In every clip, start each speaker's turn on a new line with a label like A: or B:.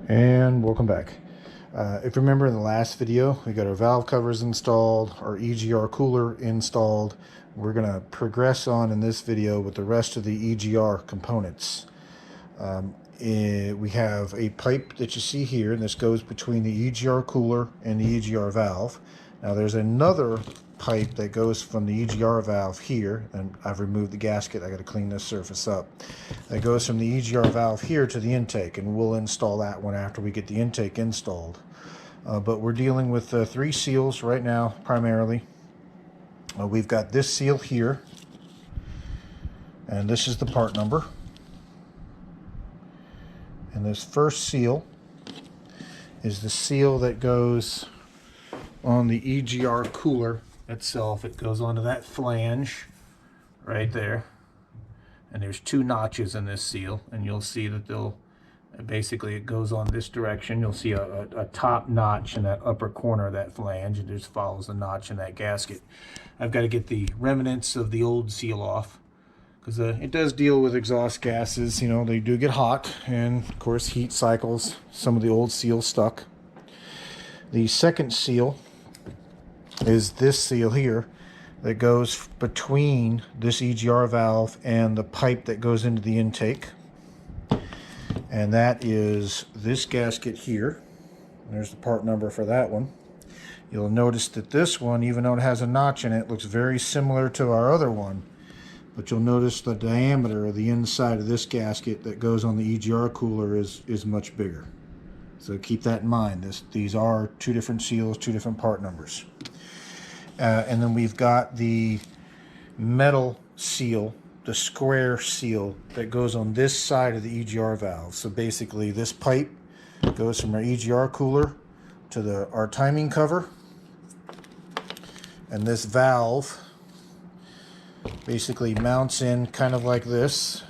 A: And welcome back. If you remember in the last video, we got our valve covers installed, our EGR cooler installed. We're going to progress on in this video with the rest of the EGR components. We have a pipe that you see here, and this goes between the EGR cooler and the EGR valve. Now there's another pipe that goes from the EGR valve here, and I've removed the gasket. I got to clean this surface up. That goes from the EGR valve here to the intake, and we'll install that one after we get the intake installed. But we're dealing with 3 seals right now primarily. We've got this seal here, and this is the part number. And this first seal is the seal that goes on the EGR cooler itself. It goes onto that flange right there, and there's 2 notches in this seal, and you'll see that basically it goes on this direction. You'll see a top notch in that upper corner of that flange. It just follows the notch in that gasket. I've got to get the remnants of the old seal off, because it does deal with exhaust gases. You know, they do get hot, and of course heat cycles some of the old seal stuck. The second seal is this seal here that goes between this EGR valve and the pipe that goes into the intake, and that is this gasket here. There's the part number for that one. You'll notice that this one, even though it has a notch in it, looks very similar to our other one, but you'll notice the diameter of the inside of this gasket that goes on the EGR cooler is much bigger. So keep that in mind. These are 2 different seals, 2 different part numbers. And then we've got the metal seal, the square seal that goes on this side of the EGR valve. So basically this pipe goes from our EGR cooler to our timing cover, and this valve basically mounts in kind of like this,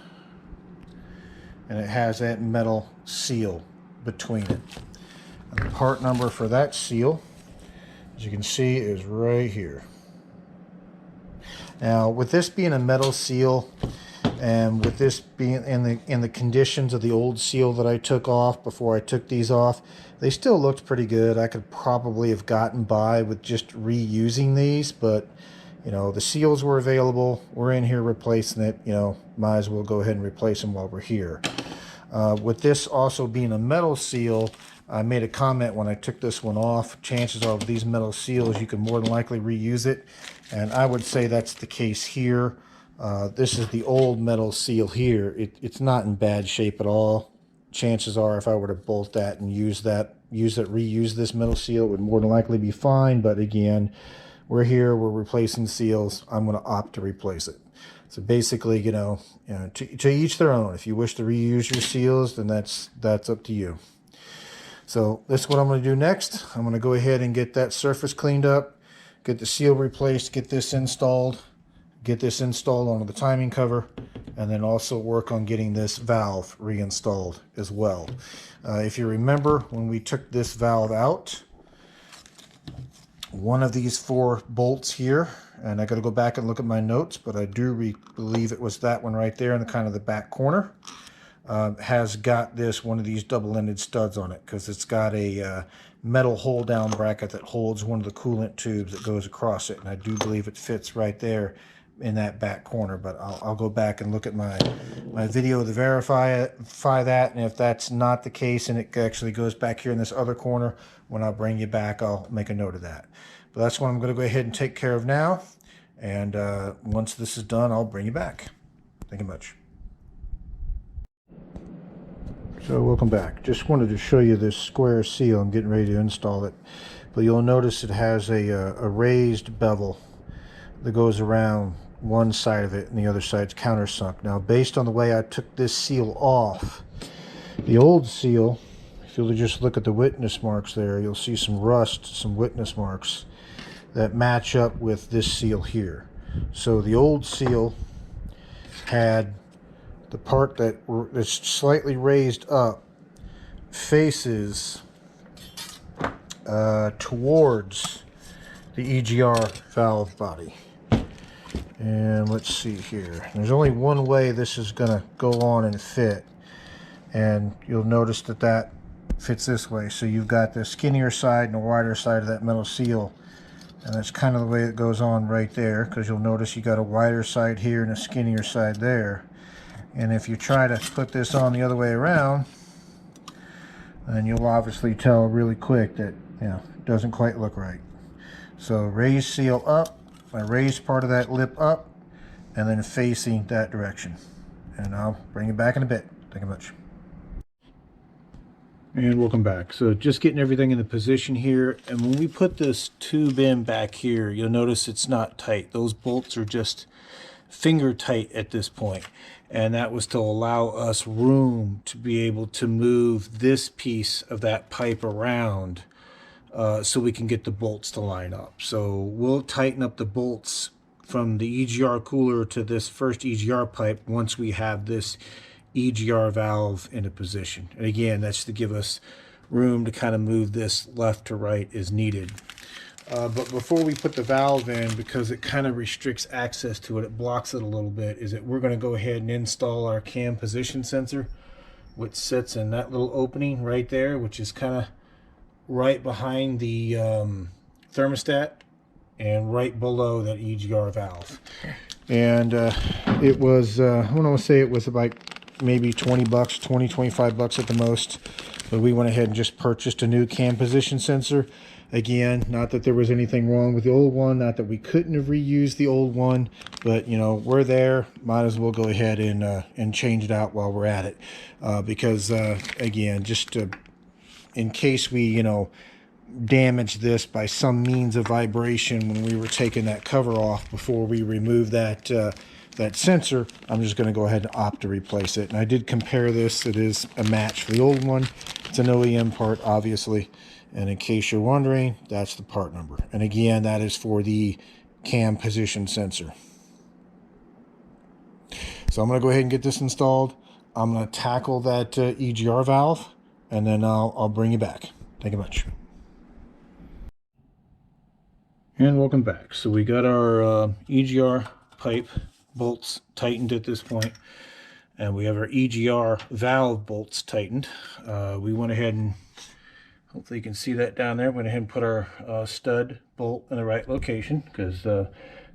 A: and it has that metal seal between it. And the part number for that seal, as you can see, is right here. Now, with this being a metal seal, and with this being in the conditions of the old seal that I took off before I took these off, they still looked pretty good. I could probably have gotten by with just reusing these, but you know, the seals were available. We're in here replacing it. You know, might as well go ahead and replace them while we're here. With this also being a metal seal, I made a comment when I took this one off. Chances are with these metal seals, you can more than likely reuse it. And I would say that's the case here. This is the old metal seal here. It's not in bad shape at all. Chances are if I were to bolt that and reuse this metal seal, it would more than likely be fine. But again, we're here, we're replacing seals. I'm going to opt to replace it. So basically, you know, to each their own. If you wish to reuse your seals, then that's up to you. So this is what I'm going to do next. I'm going to go ahead and get that surface cleaned up, get the seal replaced, get this installed onto the timing cover, and then also work on getting this valve reinstalled as well. If you remember, when we took this valve out, one of these 4 bolts here, and I got to go back and look at my notes, but I do believe it was that one right there in the kind of the back corner, has got one of these double-ended studs on it, because it's got a metal hold-down bracket that holds one of the coolant tubes that goes across it, and I do believe it fits right there in that back corner. But I'll go back and look at my video to verify that, and if that's not the case and it actually goes back here in this other corner, when I'll bring you back, I'll make a note of that. But that's what I'm going to go ahead and take care of now, and once this is done, I'll bring you back. Thank you much. So welcome back. Just wanted to show you this square seal. I'm getting ready to install it, but you'll notice it has a raised bevel that goes around one side of it, and the other side's countersunk. Now, based on the way I took this seal off, the old seal, if you'll just look at the witness marks there, you'll see some rust, some witness marks that match up with this seal here. So the old seal had the part that's slightly raised up faces towards the EGR valve body. And let's see here. There's only one way this is going to go on and fit. And you'll notice that fits this way. So you've got the skinnier side and the wider side of that metal seal. And that's kind of the way it goes on right there, because you'll notice you got a wider side here and a skinnier side there. And if you try to put this on the other way around, then you'll obviously tell really quick that, it doesn't quite look right. So raise seal up, I raise part of that lip up, and then facing that direction. And I'll bring it back in a bit. Thank you much. And welcome back. So just getting everything in the position here, and when we put this tube in back here, you'll notice it's not tight. Those bolts are just finger tight at this point, and that was to allow us room to be able to move this piece of that pipe around so we can get the bolts to line up. So we'll tighten up the bolts from the EGR cooler to this first EGR pipe once we have this EGR valve in a position. And again, that's to give us room to kind of move this left to right as needed. But before we put the valve in, because it kind of restricts access to it, it blocks it a little bit, is that we're going to go ahead and install our cam position sensor, which sits in that little opening right there, which is kind of right behind the thermostat and right below that EGR valve. And it was, I want to say it was about maybe 20 bucks, 25 bucks at the most. But we went ahead and just purchased a new cam position sensor. Again, not that there was anything wrong with the old one, not that we couldn't have reused the old one, but we're there, might as well go ahead and change it out while we're at it. Because again, just in case we damage this by some means of vibration when we were taking that cover off before we remove that that sensor, I'm just going to go ahead and opt to replace it. And I did compare this. It is a match for the old one. It's an OEM part, obviously. And in case you're wondering, that's the part number. And again, that is for the cam position sensor. So I'm going to go ahead and get this installed. I'm going to tackle that EGR valve, and then I'll bring you back. Thank you much. And welcome back. So we got our EGR pipe bolts tightened at this point, and we have our EGR valve bolts tightened. We went ahead and, hopefully you can see that down there, went ahead and put our stud bolt in the right location, because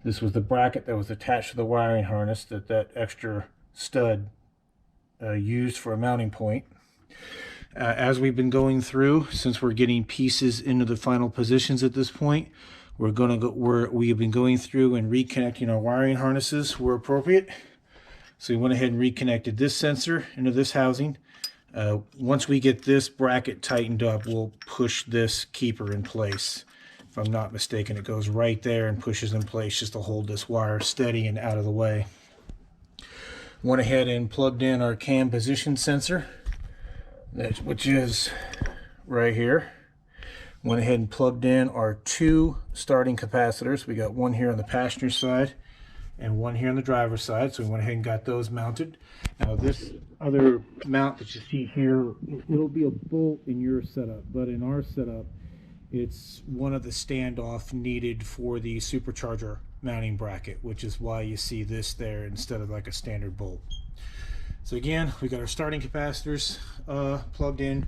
A: this was the bracket that was attached to the wiring harness that extra stud used for a mounting point. As we've been going through, since we're getting pieces into the final positions at this point, we have been going through and reconnecting our wiring harnesses where appropriate. So we went ahead and reconnected this sensor into this housing. Once we get this bracket tightened up, we'll push this keeper in place. If I'm not mistaken, it goes right there and pushes in place just to hold this wire steady and out of the way. Went ahead and plugged in our cam position sensor, which is right here. Went ahead and plugged in our two starting capacitors. We got one here on the passenger side and one here on the driver's side. So we went ahead and got those mounted. Now this other mount that you see here, it'll be a bolt in your setup, but in our setup, it's one of the standoff needed for the supercharger mounting bracket, which is why you see this there instead of like a standard bolt. So again, we got our starting capacitors plugged in.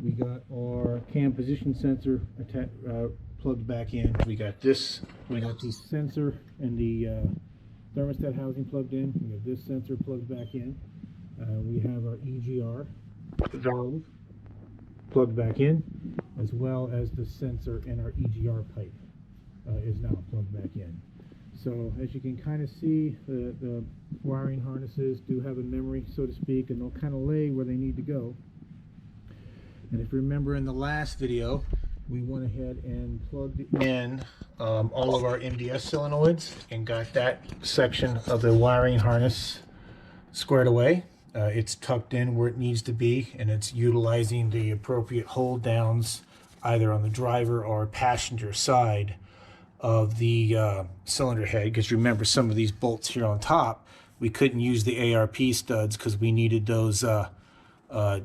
A: We got our cam position sensor plugged back in. We got the sensor and the thermostat housing plugged in. We have this sensor plugged back in. We have our EGR valve plugged back in, as well as the sensor and our EGR pipe is now plugged back in. So as you can kind of see, the wiring harnesses do have a memory, so to speak, and they'll kind of lay where they need to go. And if you remember in the last video, we went ahead and plugged in all of our MDS solenoids and got that section of the wiring harness squared away. It's tucked in where it needs to be, and it's utilizing the appropriate hold downs either on the driver or passenger side of the cylinder head. Because remember, some of these bolts here on top, we couldn't use the ARP studs because we needed those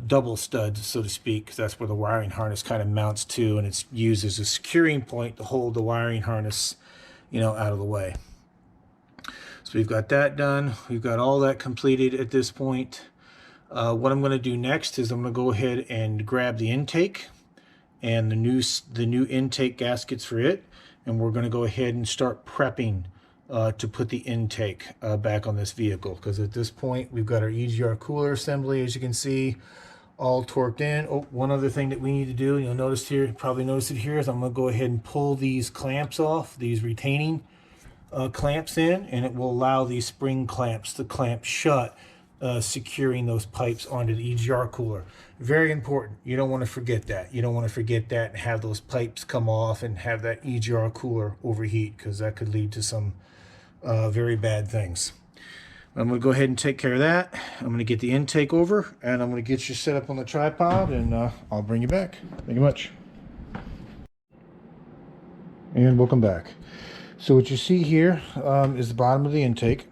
A: double studs, so to speak, because that's where the wiring harness kind of mounts to, and it's used as a securing point to hold the wiring harness, out of the way. So we've got that done. We've got all that completed at this point. What I'm going to do next is I'm going to go ahead and grab the intake and the new intake gaskets for it, and we're going to go ahead and start prepping to put the intake back on this vehicle, because at this point we've got our EGR cooler assembly, as you can see, all torqued in. Oh, one other thing that we need to do, and you'll notice here, probably notice it here, is I'm going to go ahead and pull these clamps off, these retaining clamps in, and it will allow these spring clamps to clamp shut, securing those pipes onto the EGR cooler. Very important. You don't want to forget that. You don't want to forget that and have those pipes come off and have that EGR cooler overheat, because that could lead to some very bad things. I'm going to go ahead and take care of that. I'm going to get the intake over, and I'm going to get you set up on the tripod, and I'll bring you back. Thank you much. And welcome back. So what you see here is the bottom of the intake.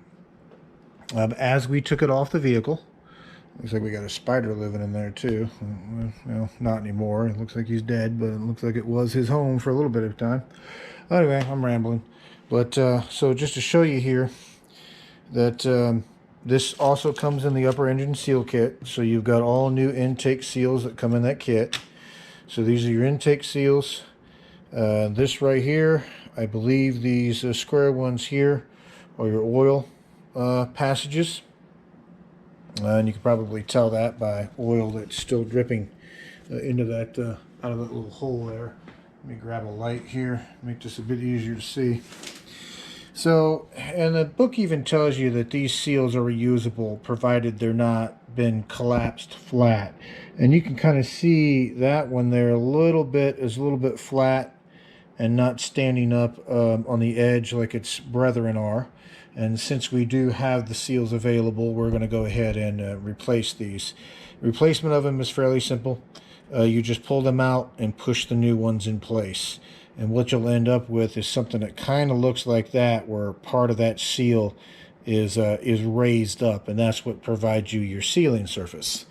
A: As we took it off the vehicle, looks like we got a spider living in there too. Well, not anymore. It looks like he's dead, but it looks like it was his home for a little bit of time. Anyway, I'm rambling. But so just to show you here that this also comes in the upper engine seal kit. So you've got all new intake seals that come in that kit. So these are your intake seals. This right here, I believe these square ones here are your oil passages. And you can probably tell that by oil that's still dripping into that, out of that little hole there. Let me grab a light here, make this a bit easier to see. So, and the book even tells you that these seals are reusable, provided they're not been collapsed flat. And you can kind of see that when they're a little bit flat and not standing up on the edge like its brethren are. And since we do have the seals available, we're going to go ahead and replace these. Replacement of them is fairly simple. You just pull them out and push the new ones in place. And what you'll end up with is something that kind of looks like that, where part of that seal is raised up, and that's what provides you your sealing surface.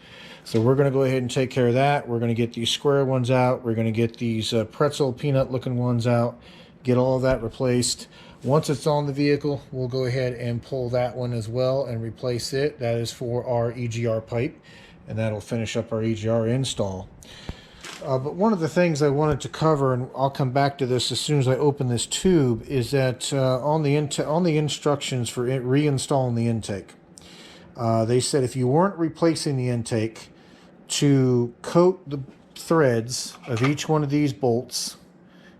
A: So we're going to go ahead and take care of that. We're going to get these square ones out. We're going to get these pretzel peanut looking ones out, get all of that replaced. Once it's on the vehicle, we'll go ahead and pull that one as well and replace it. That is for our EGR pipe, and that'll finish up our EGR install. But one of the things I wanted to cover, and I'll come back to this as soon as I open this tube, is that on the instructions for reinstalling the intake, they said if you weren't replacing the intake, to coat the threads of each one of these bolts,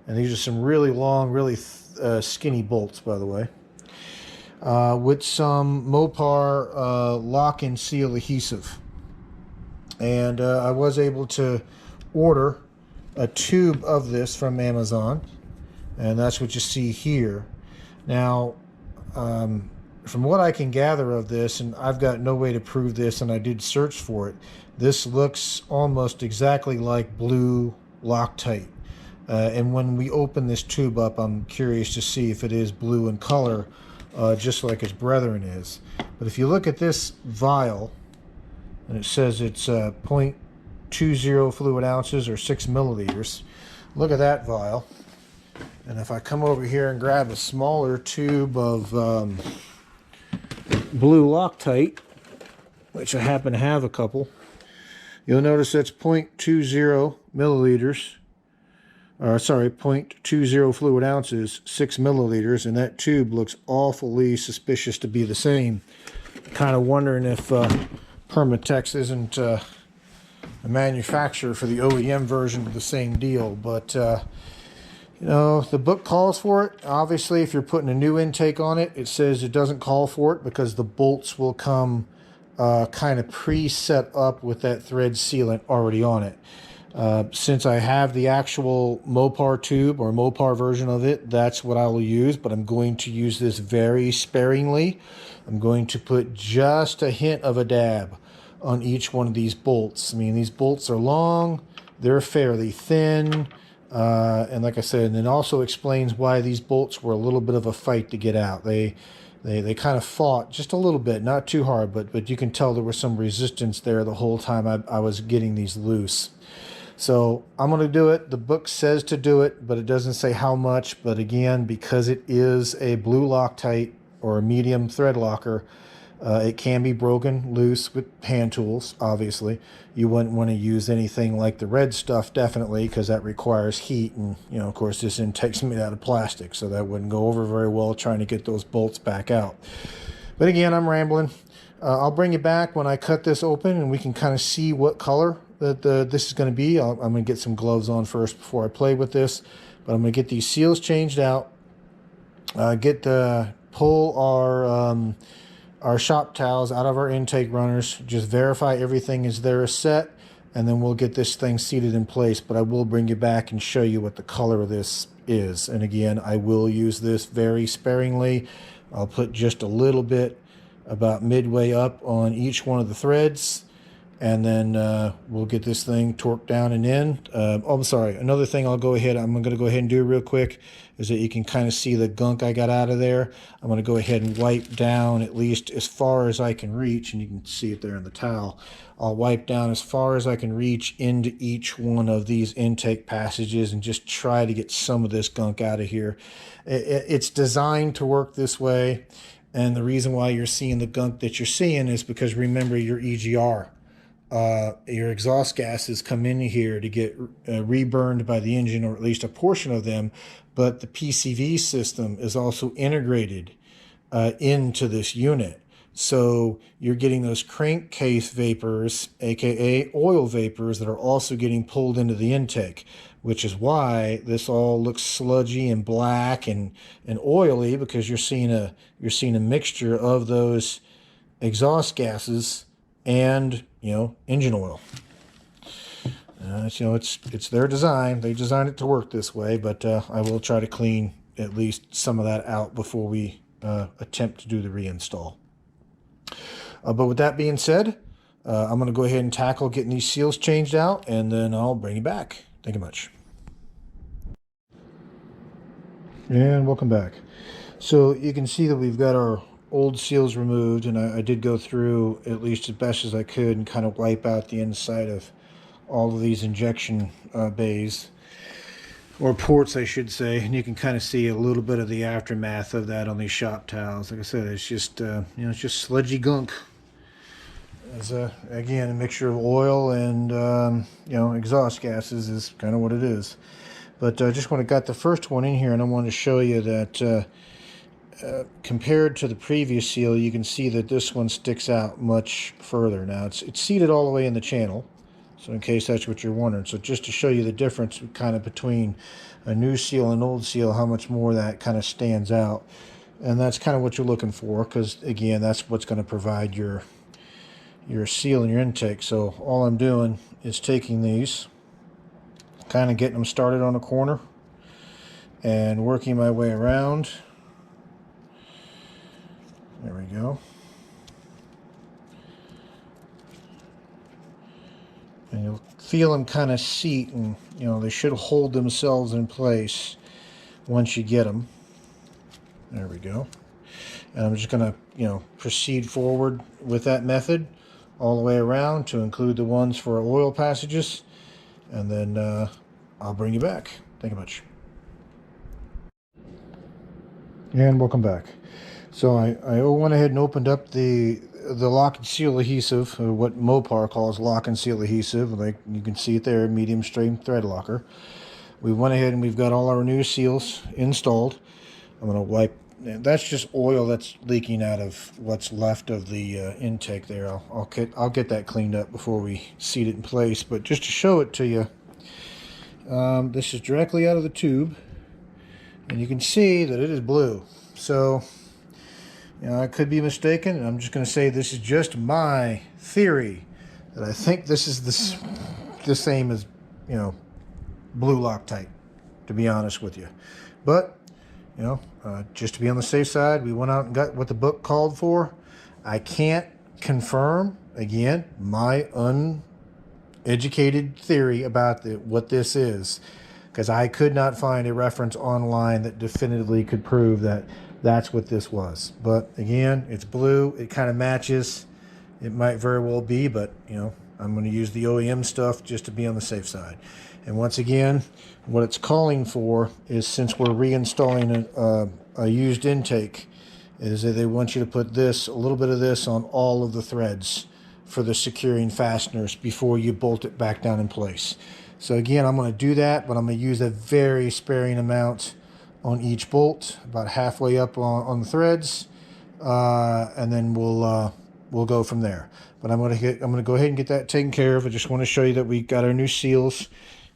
A: and these are some really long, really skinny bolts, by the way, with some Mopar lock and seal adhesive. And I was able to order a tube of this from Amazon, and that's what you see here. Now, from what I can gather of this, and I've got no way to prove this, and I did search for it, this looks almost exactly like blue Loctite. And when we open this tube up, I'm curious to see if it is blue in color, just like its brethren is. But if you look at this vial, and it says it's 0.20 fluid ounces or 6 milliliters. Look at that vial. And if I come over here and grab a smaller tube of blue Loctite, which I happen to have a couple, you'll notice that's 0.20 milliliters. Sorry, 0.20 fluid ounces, 6 milliliters, and that tube looks awfully suspicious to be the same. Kind of wondering if Permatex isn't a manufacturer for the OEM version of the same deal, but you know, the book calls for it. Obviously, if you're putting a new intake on it, it says it doesn't call for it because the bolts will come kind of pre-set up with that thread sealant already on it. Since I have the actual Mopar tube or Mopar version of it, that's what I will use, but I'm going to use this very sparingly. I'm going to put just a hint of a dab on each one of these bolts. I mean, these bolts are long, they're fairly thin, and like I said, and it also explains why these bolts were a little bit of a fight to get out. They kind of fought just a little bit, not too hard, but you can tell there was some resistance there the whole time I was getting these loose. So I'm going to do it. The book says to do it, but it doesn't say how much. But again, because it is a blue Loctite or a medium thread locker, It can be broken loose with hand tools, obviously. You wouldn't want to use anything like the red stuff, definitely, because that requires heat. And, you know, of course, this intake's made out of plastic, so that wouldn't go over very well trying to get those bolts back out. But again, I'm rambling. I'll bring you back when I cut this open and we can kind of see what color that this is going to be. I'm going to get some gloves on first before I play with this. But I'm going to get these seals changed out. Pull our shop towels out of our intake runners. Just verify everything is there as set. And then we'll get this thing seated in place. But I will bring you back and show you what the color of this is. And again, I will use this very sparingly. I'll put just a little bit about midway up on each one of the threads, and then we'll get this thing torqued down and in. I'm sorry, another thing I'm going to go ahead and do real quick is that you can kind of see the gunk I got out of there. I'm going to go ahead and wipe down at least as far as I can reach, and you can see it there in the towel. I'll wipe down as far as I can reach into each one of these intake passages and just try to get some of this gunk out of here. It's designed to work this way. And the reason why you're seeing the gunk that you're seeing is because, remember, your EGR, your exhaust gases come in here to get reburned by the engine, or at least a portion of them. But the PCV system is also integrated into this unit. So you're getting those crankcase vapors, aka oil vapors, that are also getting pulled into the intake, which is why this all looks sludgy and black and oily, because you're seeing a mixture of those exhaust gases and, you know, engine oil. You know, it's their design. They designed it to work this way, but I will try to clean at least some of that out before we attempt to do the reinstall. But with that being said, I'm going to go ahead and tackle getting these seals changed out, and then I'll bring you back. Thank you much. And welcome back. So you can see that we've got our old seals removed, and I did go through at least as best as I could and kind of wipe out the inside of all of these injection bays, or ports, I should say. And you can kind of see a little bit of the aftermath of that on these shop towels. Like I said, it's just you know, it's just sludgy gunk. It's again a mixture of oil and you know, exhaust gases is kind of what it is. But I just got the first one in here, and I wanted to show you that compared to the previous seal, you can see that this one sticks out much further. Now it's seated all the way in the channel, so in case that's what you're wondering. So just to show you the difference kind of between a new seal and old seal, how much more that kind of stands out. And that's kind of what you're looking for, because again, that's what's going to provide your seal and your intake. So all I'm doing is taking these, kind of getting them started on a corner and working my way around. There we go. And you'll feel them kind of seat, and you know, they should hold themselves in place once you get them. There we go. And I'm just going to, you know, proceed forward with that method all the way around to include the ones for our oil passages, and then I'll bring you back. Thank you much. And welcome back. So I went ahead and opened up the lock and seal adhesive, or what Mopar calls lock and seal adhesive. Like you can see it there, medium strength thread locker. We went ahead and we've got all our new seals installed. I'm going to wipe. That's just oil that's leaking out of what's left of the intake there. I'll get that cleaned up before we seat it in place. But just to show it to you, this is directly out of the tube, and you can see that it is blue. So, you know, I could be mistaken, and I'm just going to say this is just my theory, that I think this is the same as, you know, blue Loctite, to be honest with you. But, you know, just to be on the safe side, we went out and got what the book called for. I can't confirm, again, my uneducated theory about what this is, because I could not find a reference online that definitively could prove that that's what this was. But again, it's blue. It kind of matches. It might very well be, but you know, I'm going to use the OEM stuff just to be on the safe side. And once again, what it's calling for is, since we're reinstalling a used intake, is that they want you to put this, a little bit of this on all of the threads for the securing fasteners before you bolt it back down in place. So again, I'm going to do that, but I'm going to use a very sparing amount on each bolt, about halfway up on the threads, and then we'll go from there. But I'm going to go ahead and get that taken care of. I just want to show you that we got our new seals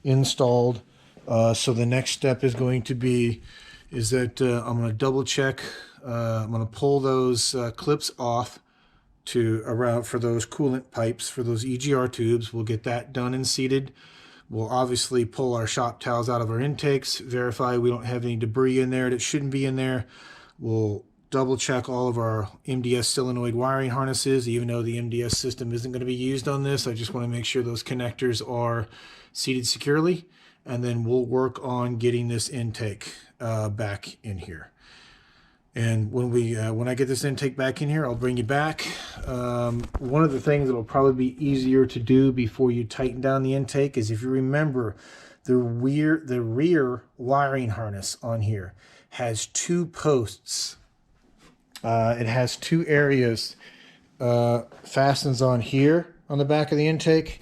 A: installed. So the next step is going to be that I'm going to double check. I'm going to pull those clips off for those coolant pipes for those EGR tubes. We'll get that done and seated. We'll obviously pull our shop towels out of our intakes, verify we don't have any debris in there that shouldn't be in there. We'll double check all of our MDS solenoid wiring harnesses. Even though the MDS system isn't going to be used on this, I just want to make sure those connectors are seated securely, and then we'll work on getting this intake back in here. And when I get this intake back in here, I'll bring you back. One of the things that will probably be easier to do before you tighten down the intake is, if you remember, the rear wiring harness on here has 2 posts. It has 2 areas, fastens on here on the back of the intake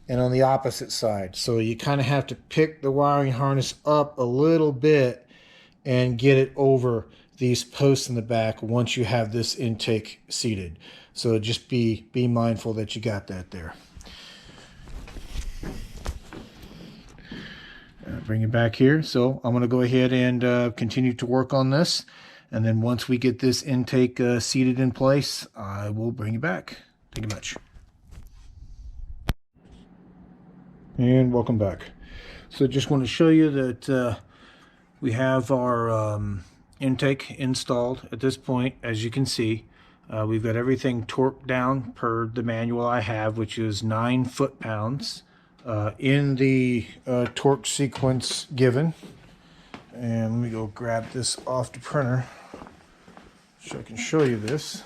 A: and on the opposite side. So you kind of have to pick the wiring harness up a little bit and get it over these posts in the back once you have this intake seated. So just be mindful that you got that there. Bring it back here. So I'm going to go ahead and continue to work on this. And then once we get this intake seated in place, I will bring you back. Thank you much. And welcome back. So just want to show you that we have our intake installed at this point. As you can see, we've got everything torqued down per the manual I have, which is 9 foot-pounds in the torque sequence given. And let me go grab this off the printer so I can show you this.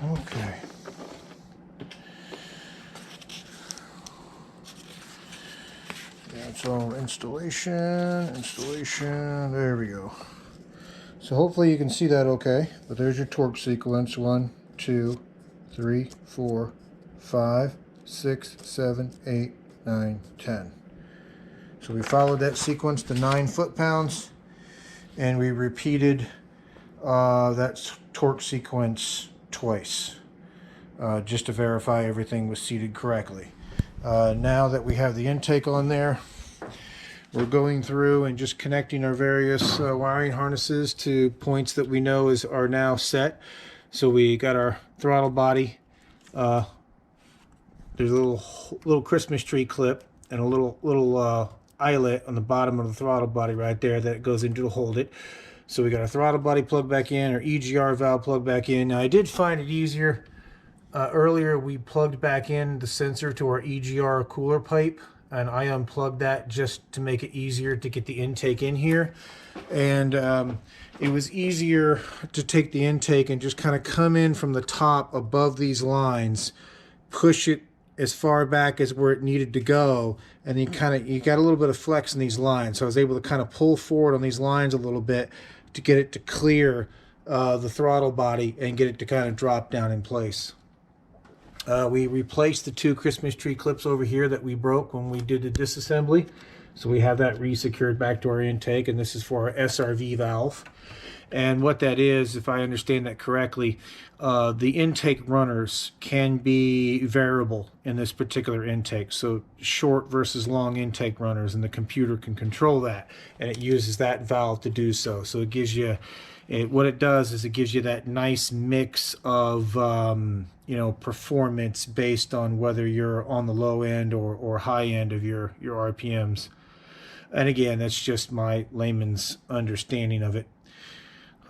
A: Okay. That's all installation, there we go. So hopefully you can see that okay, but there's your torque sequence. 1, 2, 3, 4, 5, 6, 7, 8, 9, 10. So we followed that sequence to 9 foot-pounds, and we repeated that torque sequence twice, just to verify everything was seated correctly. Now that we have the intake on there, we're going through and just connecting our various wiring harnesses to points that we know are now set. So we got our throttle body. There's a little Christmas tree clip and a little eyelet on the bottom of the throttle body right there that goes into to hold it. So we got our throttle body plugged back in, our EGR valve plugged back in. Now I did find it easier. Earlier we plugged back in the sensor to our EGR cooler pipe, and I unplugged that just to make it easier to get the intake in here. And it was easier to take the intake and just kind of come in from the top above these lines, push it as far back as where it needed to go, and then you got a little bit of flex in these lines. So I was able to kind of pull forward on these lines a little bit to get it to clear the throttle body and get it to kind of drop down in place. We replaced the 2 Christmas tree clips over here that we broke when we did the disassembly. So we have that re-secured back to our intake, and this is for our SRV valve. And what that is, if I understand that correctly, the intake runners can be variable in this particular intake. So short versus long intake runners, and the computer can control that, and it uses that valve to do so. So it gives you, what it does is it gives you that nice mix of performance based on whether you're on the low end or high end of your RPMs. And again, that's just my layman's understanding of it.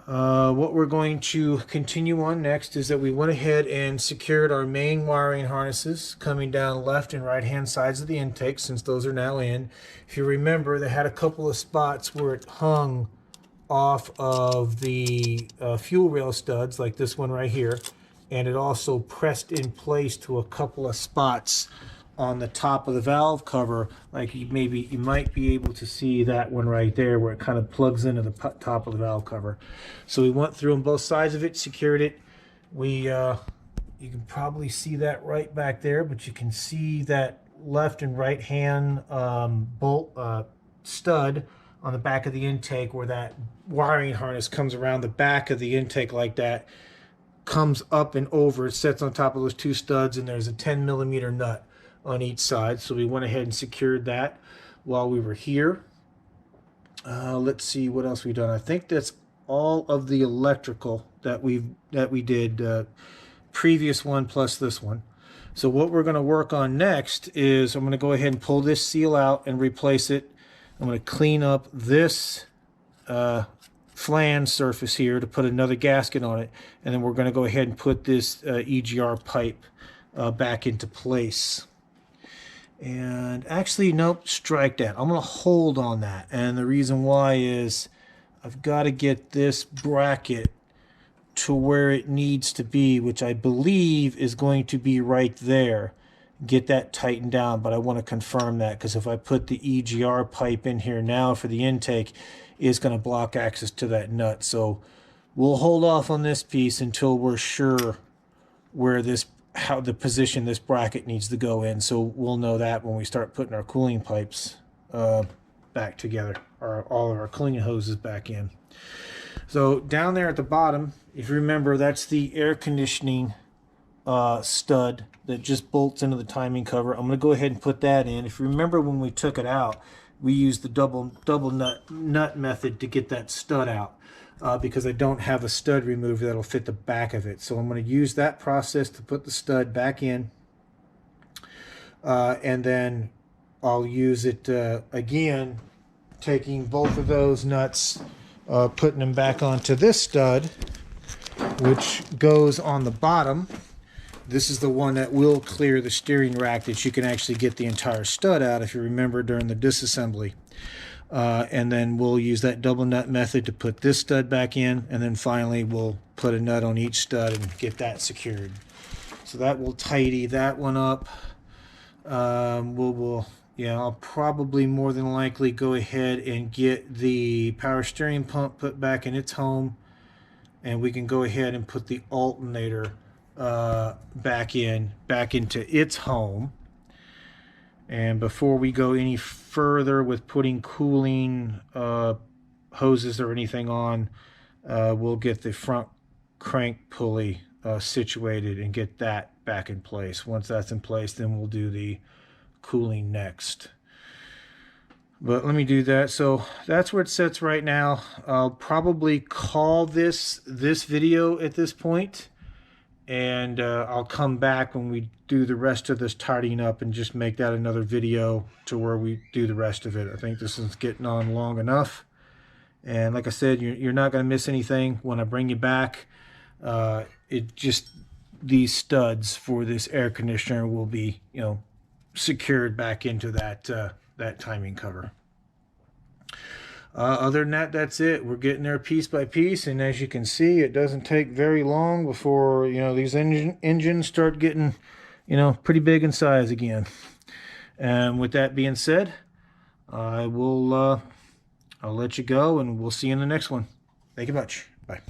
A: What we're going to continue on next is that we went ahead and secured our main wiring harnesses coming down left and right hand sides of the intake, since those are now in. If you remember, they had a couple of spots where it hung off of the fuel rail studs, like this one right here, and it also pressed in place to a couple of spots on the top of the valve cover, like you might be able to see that one right there where it kind of plugs into the top of the valve cover. So we went through on both sides of it, secured it. You can probably see that right back there, but you can see that left and right hand bolt stud on the back of the intake, where that wiring harness comes around the back of the intake like that, comes up and over. It sits on top of those two studs, and there's a 10mm nut on each side. So we went ahead and secured that while we were here. Let's see what else we've done. I think that's all of the electrical that we did, previous one plus this one. So what we're going to work on next is I'm going to go ahead and pull this seal out and replace it. I'm going to clean up this flange surface here to put another gasket on it, and then we're going to go ahead and put this EGR pipe back into place. And actually, nope, strike that. I'm going to hold on that, and the reason why is I've got to get this bracket to where it needs to be, which I believe is going to be right there. Get that tightened down, but I want to confirm that, because if I put the EGR pipe in here now for the intake, it's going to block access to that nut. So we'll hold off on this piece until we're sure where how the position this bracket needs to go in. So we'll know that when we start putting our cooling pipes back together, or all of our cooling hoses back in. So down there at the bottom, if you remember, that's the air conditioning stud that just bolts into the timing cover. I'm going to go ahead and put that in. If you remember, when we took it out, we used the double nut method to get that stud out, because I don't have a stud remover that'll fit the back of it. So I'm going to use that process to put the stud back in, and then I'll use it again, taking both of those nuts, putting them back onto this stud, which goes on the bottom. This is the one that will clear the steering rack, that you can actually get the entire stud out, if you remember, during the disassembly. And then we'll use that double nut method to put this stud back in, and then finally we'll put a nut on each stud and get that secured. So that will tidy that one up. I'll probably more than likely go ahead and get the power steering pump put back in its home, and we can go ahead and put the alternator back into its home. And before we go any further with putting cooling hoses or anything on, we'll get the front crank pulley situated and get that back in place. Once that's in place, then we'll do the cooling next. But let me do that. So that's where it sits right now. I'll probably call this video at this point, and I'll come back when we do the rest of this tidying up and just make that another video to where we do the rest of it. I think this is getting on long enough, and like I said, you're not going to miss anything when I bring you back. These studs for this air conditioner will be, secured back into that timing cover. Other than that, that's it. We're getting there piece by piece, and as you can see, it doesn't take very long before these engines start getting pretty big in size again. And with that being said, I'll let you go, and we'll see you in the next one. Thank you much. Bye.